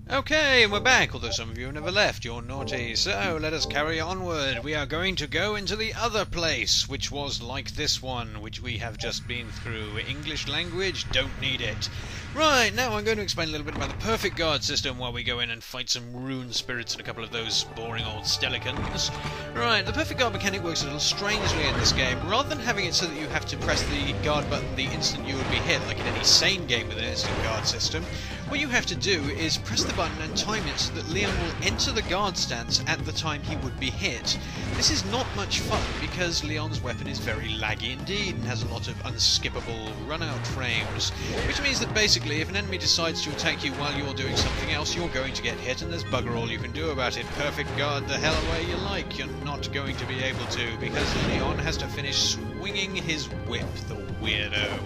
Okay, and we're back, although some of you have never left. You're naughty. So, let us carry onward. We are going to go into the other place, which was like this one, which we have just been through. English language, don't need it. Right, now I'm going to explain a little bit about the perfect guard system while we go in and fight some rune spirits and a couple of those boring old skeletons. Right, the perfect guard mechanic works a little strangely in this game. Rather than having it so that you have to press the guard button the instant you would be hit, like in any sane game with an instant guard system, what you have to do is press the button and time it so that Leon will enter the guard stance at the time he would be hit. This is not much fun because Leon's weapon is very laggy indeed and has a lot of unskippable run-out frames, which means that basically if an enemy decides to attack you while you're doing something else, you're going to get hit and there's bugger all you can do about it. Perfect guard the hell away you like. You're not going to be able to because Leon has to finish swinging his whip, the weirdo.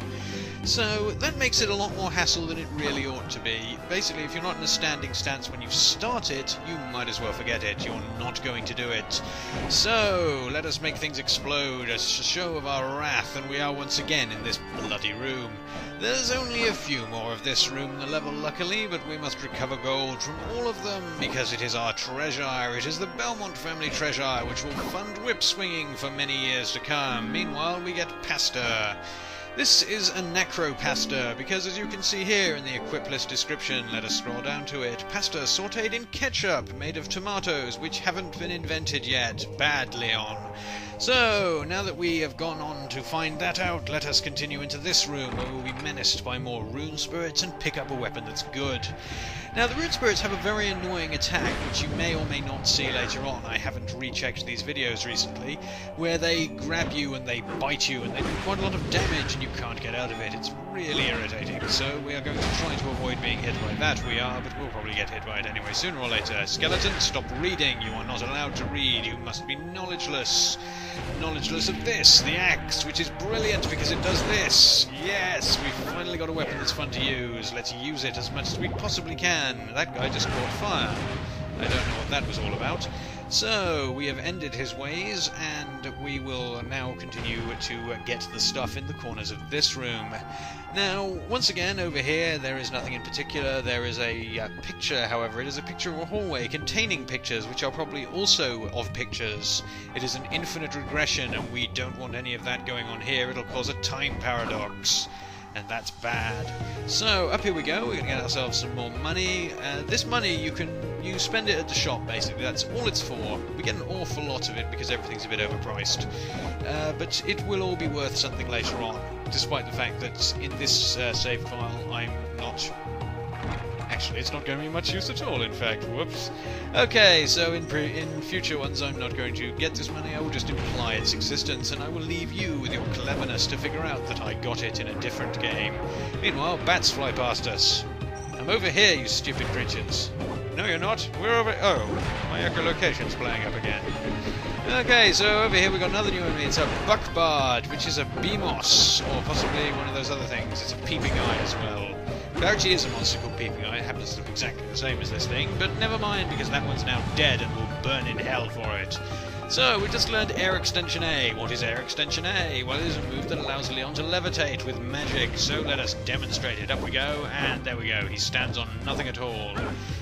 So that makes it a lot more hassle than it really ought to be. Basically, if you're not in a standing stance when you start it, you might as well forget it. You're not going to do it. So, let us make things explode, a show of our wrath, and we are once again in this bloody room. There's only a few more of this room in the level, luckily, but we must recover gold from all of them, because it is our treasure. It is the Belmont family treasure, which will fund whip-swinging for many years to come. Meanwhile, we get pasta. This is a necro pasta, because as you can see here in the equip list description, let us scroll down to it, pasta sautéed in ketchup, made of tomatoes, which haven't been invented yet. Bad, Leon. So, now that we have gone on to find that out, let us continue into this room, where we'll be menaced by more rune spirits and pick up a weapon that's good. Now, the rune spirits have a very annoying attack, which you may or may not see later on. I haven't rechecked these videos recently, where they grab you and they bite you and they do quite a lot of damage and you can't get out of it. It's really irritating, so we are going to try to avoid being hit by that. We are, but we'll probably get hit by it anyway, sooner or later. Skeleton, stop reading. You are not allowed to read. You must be knowledgeless. Knowledgeless of this, the axe, which is brilliant because it does this. Yes, we've finally got a weapon that's fun to use. Let's use it as much as we possibly can. That guy just caught fire. I don't know what that was all about. So, we have ended his ways, and we will now continue to get the stuff in the corners of this room. Now, once again, over here, there is nothing in particular. There is a picture, however. It is a picture of a hallway containing pictures, which are probably also of pictures. It is an infinite regression, and we don't want any of that going on here. It'll cause a time paradox. And that's bad. So, up here we go, we're going to get ourselves some more money. This money, you spend it at the shop, basically, that's all it's for. We get an awful lot of it because everything's a bit overpriced. But it will all be worth something later on, despite the fact that in this save file I'm not... Actually, it's not going to be much use at all, in fact. Whoops. Okay, so in future ones I'm not going to get this money, I will just imply its existence, and I will leave you with your cleverness to figure out that I got it in a different game. Meanwhile, bats fly past us. I'm over here, you stupid creatures. No, you're not. We're over... Oh, my echolocation's playing up again. Okay, so over here we've got another new enemy. It's a buckbard, which is a beamos, or possibly one of those other things. It's a peeping eye as well. There actually is a monster called Peeping Eye. It happens to look exactly the same as this thing, but never mind, because that one's now dead and will burn in hell for it. So, we just learned Air Extension A. What is Air Extension A? Well, it is a move that allows Leon to levitate with magic, so let us demonstrate it. Up we go, and there we go. He stands on nothing at all.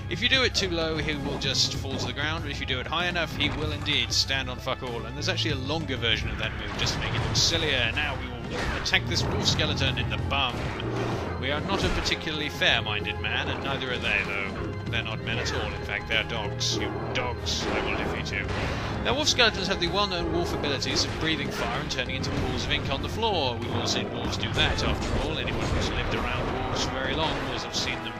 If you do it too low, he will just fall to the ground, but if you do it high enough, he will indeed stand on fuck all. And there's actually a longer version of that move, just to make it look sillier. Now we will attack this wolf skeleton in the bum. We are not a particularly fair-minded man, and neither are they, though. They're not men at all, in fact, they're dogs. You dogs, I will defeat you. Now, wolf skeletons have the well-known wolf abilities of breathing fire and turning into pools of ink on the floor. We've all seen wolves do that, after all. Anyone who's lived around wolves for very long will have seen them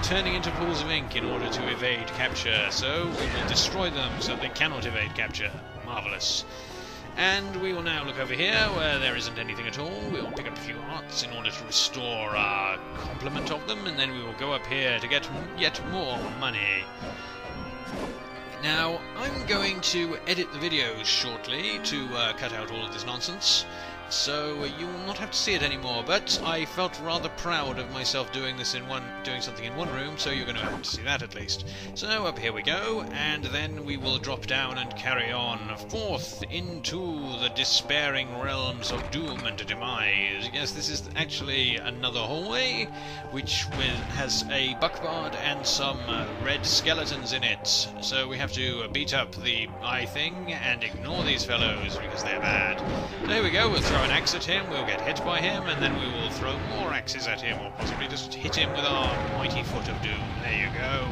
turning into pools of ink in order to evade capture. So, we will destroy them so they cannot evade capture. Marvellous. And we will now look over here, where there isn't anything at all. We will pick up a few hearts in order to restore our complement of them, and then we will go up here to get yet more money. Now, I'm going to edit the videos shortly to cut out all of this nonsense, so you will not have to see it anymore. But I felt rather proud of myself doing something in one room, so you're going to have to see that at least. So up here we go, and then we will drop down and carry on forth into the despairing realms of doom and demise. Yes, this is actually another hallway, which has a buckboard and some red skeletons in it. So we have to beat up the eye thing and ignore these fellows because they're bad. There we go, we'll throw an axe at him, we'll get hit by him, and then we will throw more axes at him, or possibly just hit him with our mighty foot of doom. There you go.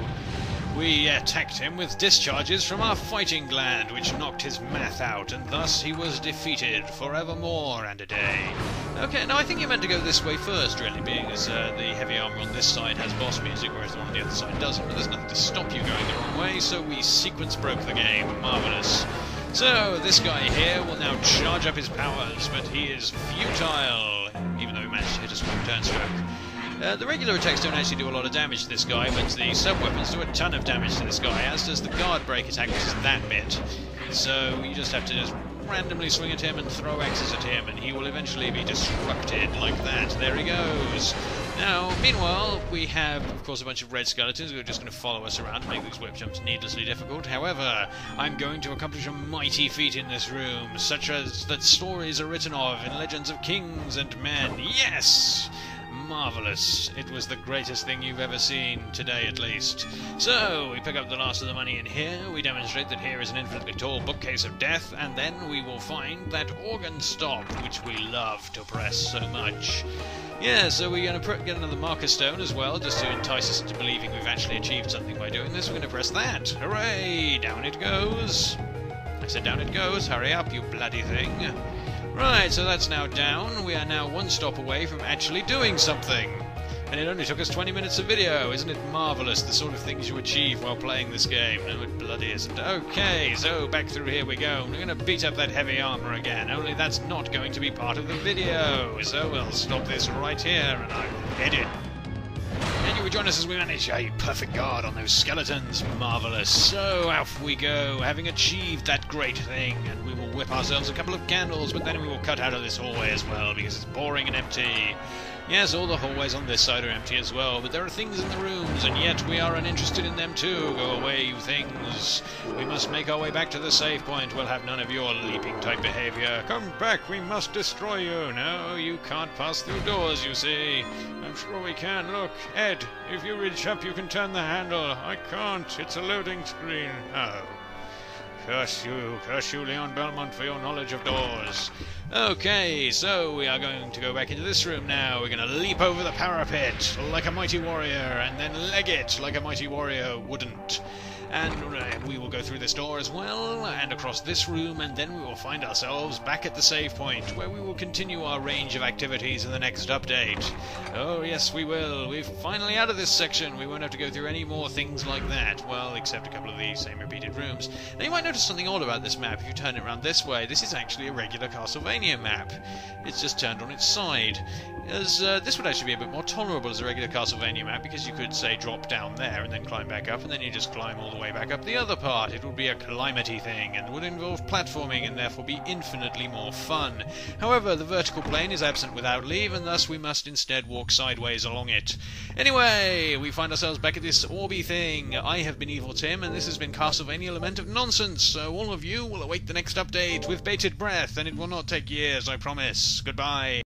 We attacked him with discharges from our fighting gland, which knocked his math out, and thus he was defeated forevermore and a day. Okay, now I think you're meant to go this way first, really, being as the heavy armor on this side has boss music, whereas the one on the other side doesn't, but there's nothing to stop you going the wrong way, so we sequence broke the game. Marvellous. So, this guy here will now charge up his powers, but he is futile, even though he managed to hit us with a turn stroke. The regular attacks don't actually do a lot of damage to this guy, but the sub-weapons do a ton of damage to this guy, as does the guard break attack, which is that bit. So you just have to just randomly swing at him and throw axes at him, and he will eventually be disrupted like that. There he goes. Now, meanwhile, we have, of course, a bunch of red skeletons who are just going to follow us around and make these whip jumps needlessly difficult. However, I'm going to accomplish a mighty feat in this room, such as that stories are written of in legends of kings and men. Yes! Marvellous. It was the greatest thing you've ever seen, today at least. So, we pick up the last of the money in here, we demonstrate that here is an infinitely tall bookcase of death, and then we will find that organ stop, which we love to press so much. Yeah, so we're going to get another marker stone as well, just to entice us into believing we've actually achieved something by doing this. We're going to press that. Hooray! Down it goes. I said down it goes. Hurry up, you bloody thing. Right, so that's now down. We are now one stop away from actually doing something. And it only took us 20 minutes of video. Isn't it marvellous, the sort of things you achieve while playing this game? No, it bloody isn't. Okay, so back through here we go. We're going to beat up that heavy armour again, only that's not going to be part of the video. So we'll stop this right here, and I will edit. And you will join us as we manage a perfect guard on those skeletons. Marvellous. So off we go, having achieved that great thing, and we will whip ourselves a couple of candles, but then we will cut out of this hallway as well, because it's boring and empty. Yes, all the hallways on this side are empty as well, but there are things in the rooms, and yet we are uninterested in them too. Go away, you things. We must make our way back to the save point. We'll have none of your leaping-type behaviour. Come back, we must destroy you. No, you can't pass through doors, you see. I'm sure we can. Look, Ed, if you reach up, you can turn the handle. I can't. It's a loading screen. Oh. Curse you, Leon Belmont, for your knowledge of doors. Okay, so we are going to go back into this room now. We're going to leap over the parapet like a mighty warrior, and then leg it like a mighty warrior wouldn't. And we will go through this door as well, and across this room, and then we will find ourselves back at the save point, where we will continue our range of activities in the next update. Oh yes, we will. We're finally out of this section. We won't have to go through any more things like that. Well, except a couple of these same repeated rooms. Now you might notice something odd about this map if you turn it around this way. This is actually a regular Castlevania map. It's just turned on its side. As this would actually be a bit more tolerable as a regular Castlevania map, because you could, say, drop down there and then climb back up, and then you just climb all the way back up the other part. It would be a climate-y thing, and would involve platforming, and therefore be infinitely more fun. However, the vertical plane is absent without leave, and thus we must instead walk sideways along it. Anyway, we find ourselves back at this Orby thing. I have been Evil Tim, and this has been Castlevania Lament of Nonsense, so all of you will await the next update with bated breath, and it will not take years, I promise. Goodbye.